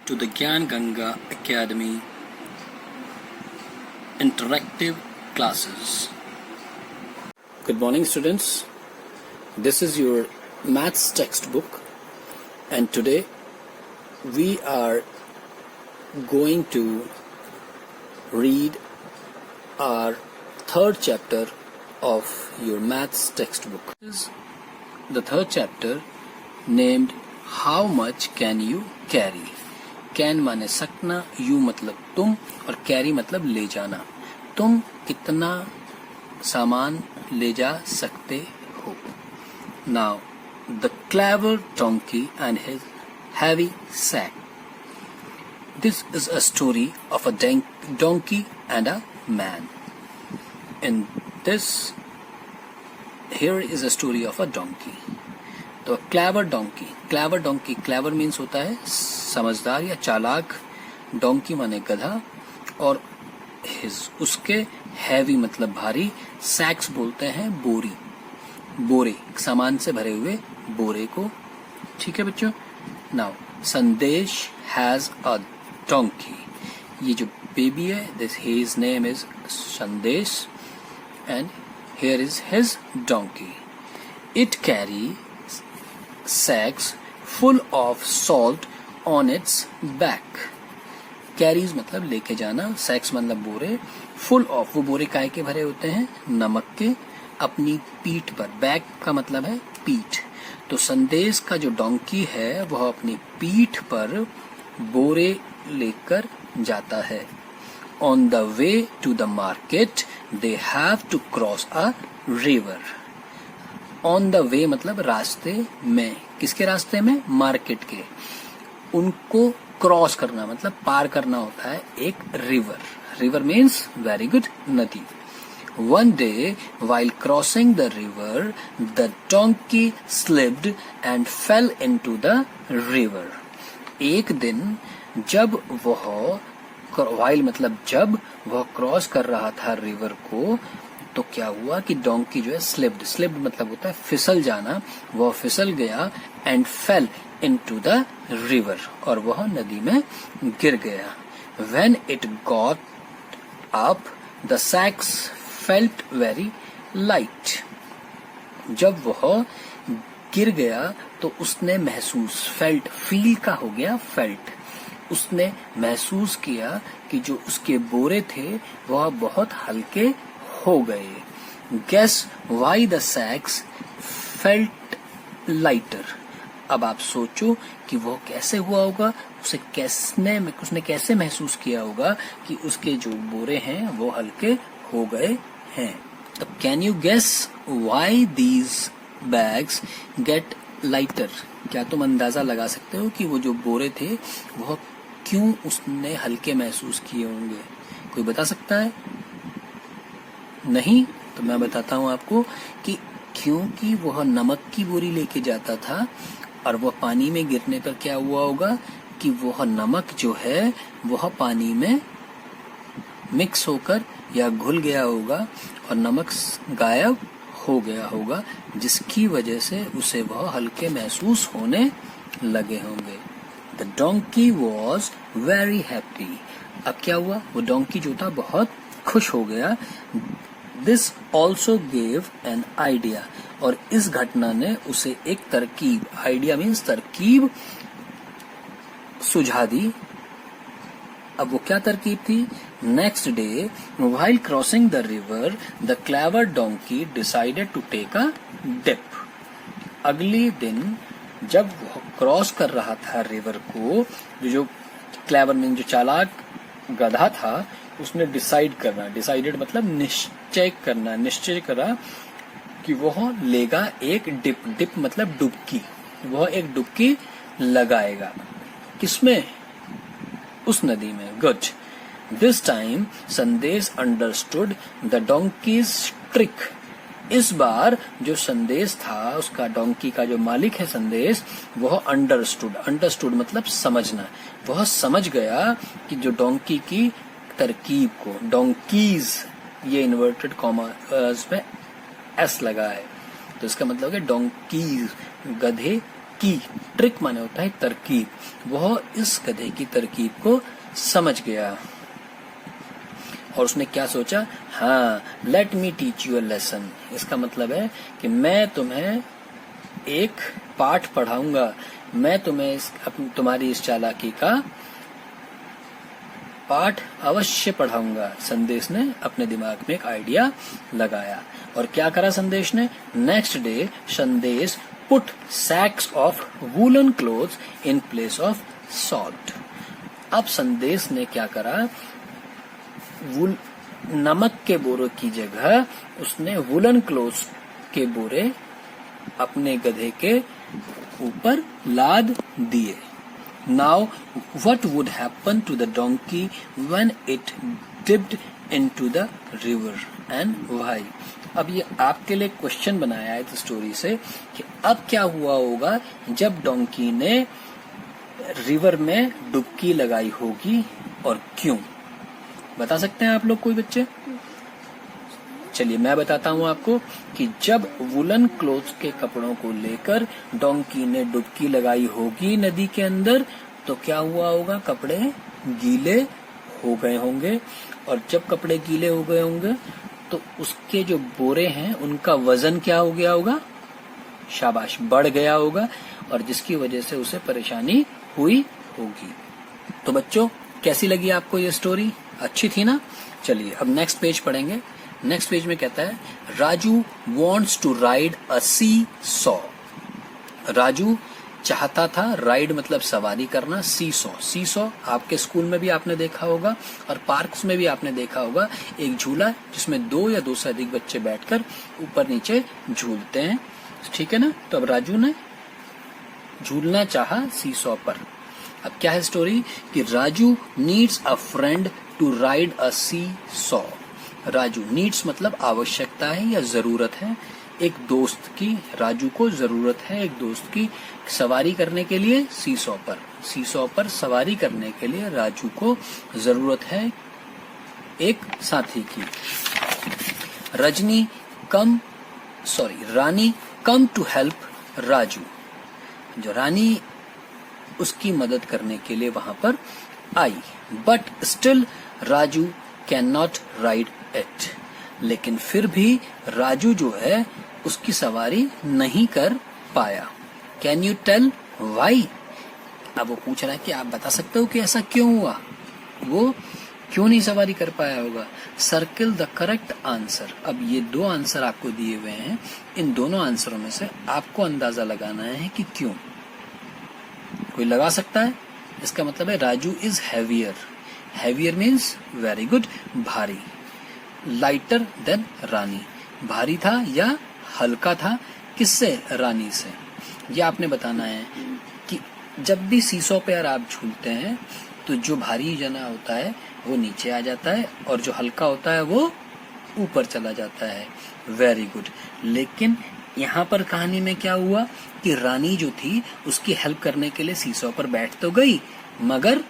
to the Gyan Ganga Academy interactive classes. Good morning, students. This is your maths textbook, and today we are going to read our third chapter of your maths textbook. This is the third chapter named How Much Can You Carry? Can माने सकना, you मतलब तुम और carry मतलब ले जाना. तुम कितना सामान ले जा सकते हो. Now the clever donkey and his heavy sack. This is a story of a donkey and a man. In this, here is a story of a donkey. तो clever donkey. Clever donkey, clever means होता है समझदार या चालाक. Donkey माने गधा और his उसके, हैवी मतलब भारी, सैक्स बोलते हैं बोरी, बोरे, सामान से भरे हुए बोरे को. ठीक है बच्चों. नाउ संदेश हैज अ डोंकी. ये जो बेबी है, दिस हिज नेम इज संदेश and here is his donkey. It carry sacks full of salt on its back. Carries मतलब लेके जाना, sacks मतलब बोरे, full of वो बोरे काहे के भरे होते हैं, नमक के, अपनी पीठ पर. बैक का मतलब है पीठ. तो संदेश का जो डोंकी है वह अपनी पीठ पर बोरे लेकर जाता है. On the way to the market they have to cross a river. On the way मतलब रास्ते में. किसके रास्ते में? मार्केट के. उनको क्रॉस करना मतलब पार करना होता है एक river. River means very good, नदी. One day while crossing the river the donkey slipped and fell into the river. एक दिन जब वह, वाइल मतलब जब वह क्रॉस कर रहा था रिवर को, तो क्या हुआ कि डोंकी जो है स्लिप्ड. स्लिप्ड मतलब होता है फिसल जाना. वह फिसल गया and fell into the river और वह नदी में गिर गया. When it got up the sacks felt very light. जब वह गिर गया तो उसने महसूस, फेल्ट फील का हो गया फेल्ट, उसने महसूस किया कि जो उसके बोरे थे वह बहुत हल्के हो गए. Guess why the sacks felt lighter. अब आप सोचो कि वो कैसे हुआ होगा, उसने कैसे महसूस किया होगा कि उसके जो बोरे हैं वो हल्के हो गए हैं. तब can you guess why these bags get lighter. क्या तुम अंदाजा लगा सकते हो कि वो जो बोरे थे वह क्यों उसने हल्के महसूस किए होंगे? कोई बता सकता है? नहीं? तो मैं बताता हूं आपको कि क्योंकि वह नमक की बोरी लेके जाता था और वह पानी में गिरने पर क्या हुआ होगा कि वह नमक जो है वह पानी में मिक्स होकर या घुल गया होगा और नमक गायब हो गया होगा, जिसकी वजह से उसे वह हल्के महसूस होने लगे होंगे. The donkey was very happy. अब क्या हुआ? वो डोंकी जो था बहुत खुश हो गया. This also gave an idea. और इस घटना ने उसे एक तरकीब, आइडिया मीन्स तरकीब, सुझा दी. अब वो क्या तरकीब थी? Next day while crossing the river the clever donkey decided to take a dip. अगले दिन जब वो क्रॉस कर रहा था रिवर को, जो क्लेवर मीन जो चालाक गधा था, उसने डिसाइड करना, डिसाइडेड मतलब निश्चय करना, निश्चय करा कि वह लेगा एक डिप. डिप मतलब डुबकी. वह एक डुबकी लगाएगा. किसमें? उस नदी में. गुड. दिस टाइम संदेश अंडरस्टूड द डोंकीज ट्रिक. इस बार जो संदेश था, उसका डोंकी का जो मालिक है संदेश, वह अंडरस्टूड. अंडरस्टूड मतलब समझना. वह समझ गया कि जो डोंकी की तरकीब को, डोंकीज ये इन्वर्टेड कॉमा में एस लगा है, तो इसका मतलब है डोंकीज, गधे की, ट्रिक माने होता है तरकीब, वह इस गधे की तरकीब को समझ गया और उसने क्या सोचा, हाँ, let me teach you a lesson. इसका मतलब है कि मैं तुम्हें एक पाठ पढ़ाऊंगा, मैं तुम्हें तुम्हारी इस चालाकी का पाठ अवश्य पढ़ाऊंगा। संदेश ने अपने दिमाग में एक आइडिया लगाया और क्या करा संदेश ने, next day Sandesh put sacks of woollen clothes in place of salt. अब संदेश ने क्या करा, नमक के बोरों की जगह उसने वुलन क्लोथ्स के बोरे अपने गधे के ऊपर लाद दिए। Now what would happen to the donkey when it dipped into the river and why. अब ये आपके लिए क्वेश्चन बनाया है इस स्टोरी से कि अब क्या हुआ होगा जब डोंकी ने रिवर में डुबकी लगाई होगी और क्यों। बता सकते हैं आप लोग, कोई बच्चे? चलिए मैं बताता हूँ आपको कि जब वुलन क्लोथ्स के कपड़ों को लेकर डोंकी ने डुबकी लगाई होगी नदी के अंदर, तो क्या हुआ होगा, कपड़े गीले हो गए होंगे और जब कपड़े गीले हो गए होंगे तो उसके जो बोरे हैं उनका वजन क्या हो गया होगा, शाबाश, बढ़ गया होगा और जिसकी वजह से उसे परेशानी हुई होगी। तो बच्चों कैसी लगी आपको ये स्टोरी? अच्छी थी ना? चलिए अब नेक्स्ट पेज पढ़ेंगे। नेक्स्ट पेज में कहता है Raju wants to ride a seesaw. Raju चाहता था, राइड मतलब सवारी करना, सी सॉ आपके स्कूल में भी आपने देखा होगा और पार्क्स में भी आपने देखा होगा, एक झूला जिसमें 2 या 2 से अधिक बच्चे बैठकर ऊपर नीचे झूलते हैं, ठीक है ना। तो अब राजू ने झूलना चाहा सी सॉ पर। अब क्या है स्टोरी कि Raju needs a friend to ride a seesaw. Raju needs मतलब आवश्यकता है या जरूरत है, एक दोस्त की, राजू को जरूरत है एक दोस्त की सवारी करने के लिए सी सॉ पर सवारी करने के लिए राजू को जरूरत है एक साथी की। Rani come to help Raju. जो रानी उसकी मदद करने के लिए वहां पर आई, but still Raju can not ride it. लेकिन फिर भी राजू जो है उसकी सवारी नहीं कर पाया। Can you tell why. अब वो पूछ रहा है कि आप बता सकते हो कि ऐसा क्यों हुआ, वो क्यों नहीं सवारी कर पाया होगा। Circle the correct answer. अब ये 2 आंसर आपको दिए हुए हैं, इन दोनों आंसरों में से आपको अंदाजा लगाना है कि क्यों। कोई लगा सकता है? इसका मतलब है Raju is heavier. Heavier means very good, भारी। लाइटर देन रानी, भारी था या हल्का था, किससे? रानी से। यह आपने बताना है कि जब भी सीसो पे यार आप झूलते हैं तो जो भारी जना होता है वो नीचे आ जाता है और जो हल्का होता है वो ऊपर चला जाता है। Very good. लेकिन यहाँ पर कहानी में क्या हुआ कि रानी जो थी उसकी हेल्प करने के लिए सीसो पर बैठ तो गई, मगर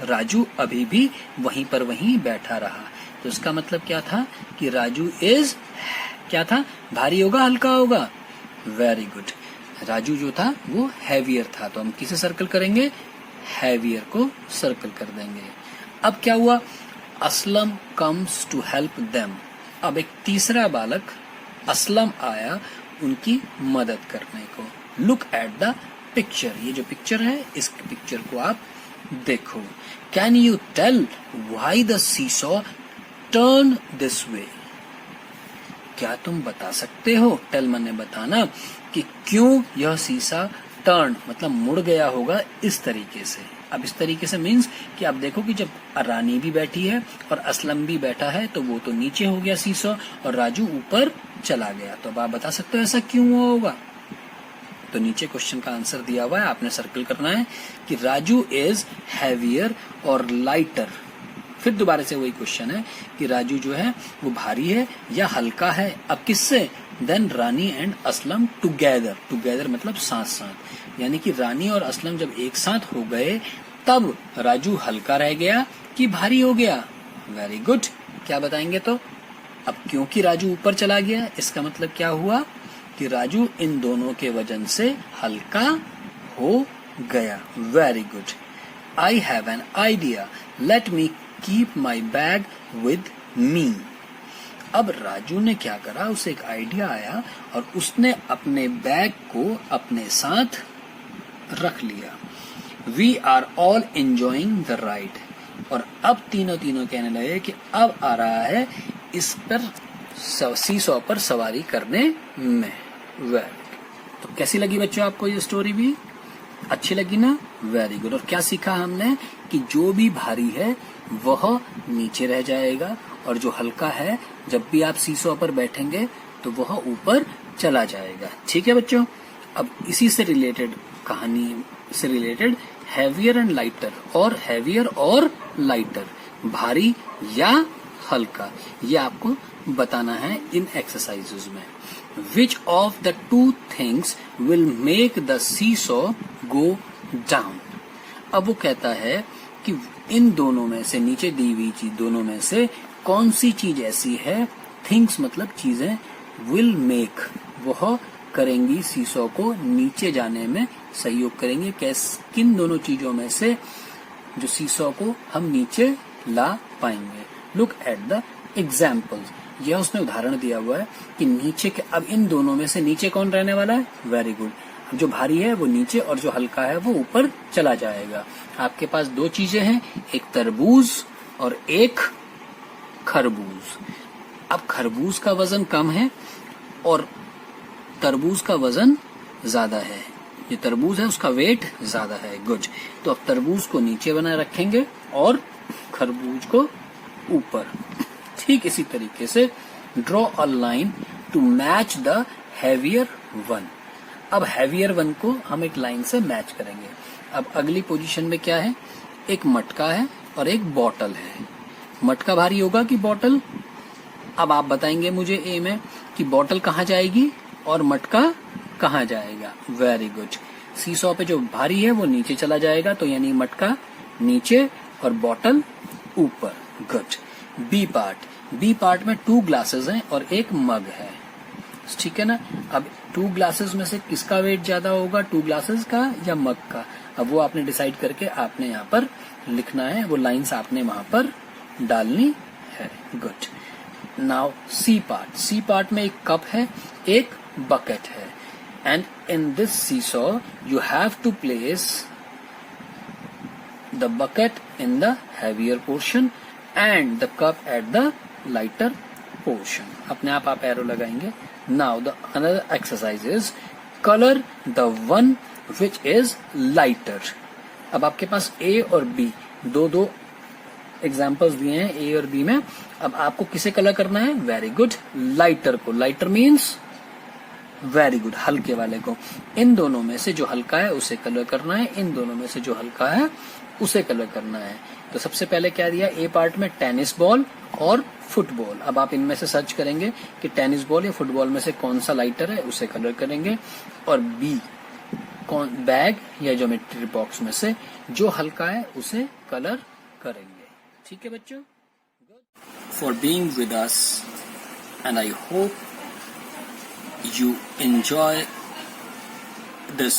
राजू अभी भी वहीं पर वहीं बैठा रहा। तो इसका मतलब क्या था कि राजू इज क्या था, भारी होगा हल्का होगा। Very good. राजू जो था वो हैवियर था, तो हम किसे सर्कल करेंगे? हैवियर को सर्कल कर देंगे। अब क्या हुआ? Aslam comes to help them. अब एक तीसरा बालक असलम आया उनकी मदद करने को। Look at the picture. ये जो पिक्चर है इस पिक्चर को आप देखो। Can you tell why the seesaw turn this way. क्या तुम बता सकते हो? टेल माने बताना, कि क्यों यह सीसा टर्न मतलब मुड़ गया होगा इस तरीके से। अब इस तरीके से मीन्स कि आप देखो कि जब रानी भी बैठी है और असलम भी बैठा है तो वो तो नीचे हो गया सीसॉ और राजू ऊपर चला गया। तो अब आप बता सकते हो ऐसा क्यों हुआ होगा। तो नीचे क्वेश्चन का आंसर दिया हुआ है, आपने सर्कल करना है कि राजू इज हैवियर और लाइटर। फिर दोबारा से वही क्वेश्चन है कि राजू जो है वो भारी है या हल्का है। अब किससे? Then Rani and Aslam together. Together मतलब साथ साथ, यानी कि रानी और असलम जब एक साथ हो गए तब राजू हल्का रह गया कि भारी हो गया। Very good. क्या बताएंगे तो? अब क्योंकि राजू ऊपर चला गया इसका मतलब क्या हुआ कि राजू इन दोनों के वजन से हल्का हो गया। Very good. I have an idea, let me keep my bag with me. अब राजू ने क्या करा, उसे एक आइडिया आया और उसने अपने बैग को अपने साथ रख लिया। We are all enjoying the ride. और अब तीनों कहने लगे कि अब आ रहा है इस पर सीसॉ पर सवारी करने में। वेरी। तो कैसी लगी बच्चों आपको ये स्टोरी भी? अच्छी लगी ना? Very good. और क्या सीखा हमने कि जो भी भारी है वह नीचे रह जाएगा और जो हल्का है जब भी आप सीसॉ पर बैठेंगे तो वह ऊपर चला जाएगा। ठीक है बच्चों। अब इसी से रिलेटेड कहानी से रिलेटेड हैवियर एंड लाइटर और हैवियर और लाइटर, भारी या हल्का, ये आपको बताना है इन एक्सरसाइजेज में। Which of the two things will make the seesaw go down? अब वो कहता है कि इन दोनों में से, नीचे दी हुई चीज दोनों में से कौन सी चीज ऐसी है, थिंग्स मतलब चीजें, will make वह करेंगी सीसॉ को नीचे जाने में सहयोग करेंगे। किन दोनों चीजों में से जो सीसॉ को हम नीचे ला पाएंगे? Look at the examples. यह उसने उदाहरण दिया हुआ है कि नीचे के, अब इन दोनों में से नीचे कौन रहने वाला है? Very good. अब जो भारी है वो नीचे और जो हल्का है वो ऊपर चला जाएगा। आपके पास दो चीजें हैं, एक तरबूज और एक खरबूज। अब खरबूज का वजन कम है और तरबूज का वजन ज्यादा है। ये तरबूज है उसका वेट ज्यादा है। गुड। तो अब तरबूज को नीचे बनाए रखेंगे और खरबूज को ऊपर। ठीक इसी तरीके से draw a line to match the heavier one. अब हैवियर वन को हम एक लाइन से मैच करेंगे। अब अगली पोजीशन में क्या है? एक मटका है और एक बॉटल है। मटका भारी होगा कि बॉटल? अब आप बताएंगे मुझे ए में कि बॉटल कहाँ जाएगी और मटका कहाँ जाएगा। Very good. सीसॉ पे जो भारी है वो नीचे चला जाएगा, तो यानी मटका नीचे और बॉटल ऊपर। Good. B part. B part में 2 ग्लासेस हैं और एक मग है। ठीक है ना? अब 2 ग्लासेस में से किसका वेट ज्यादा होगा, 2 ग्लासेस का या मग का? अब वो आपने डिसाइड करके आपने यहाँ पर लिखना है, वो लाइंस आपने वहां पर डालनी है। Good. Now C part. C part में एक कप है, एक बकेट है, and in this seesaw you have to place the bucket in the heavier portion and the cup at the lighter portion. अपने आप एरो लगाएंगे। Now the another exercise is colour the one which is lighter. अब आपके पास ए और B दो examples दिए हैं ए और बी में। अब आपको किसे कलर करना है? वेरी गुड, लाइटर को। लाइटर मीन्स वेरी गुड, हल्के वाले को। इन दोनों में से जो हल्का है उसे कलर करना है, इन दोनों में से जो हल्का है उसे कलर करना है। तो सबसे पहले क्या दिया? ए पार्ट में टेनिस बॉल और फुटबॉल। अब आप इनमें से सर्च करेंगे कि टेनिस बॉल या फुटबॉल में से कौन सा लाइटर है, उसे कलर करेंगे। और बी बैग या ज्योमेट्री बॉक्स में से जो हल्का है उसे कलर करेंगे। ठीक है बच्चों? For being with us and I hope you enjoy this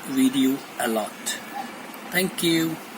video a lot. Thank you.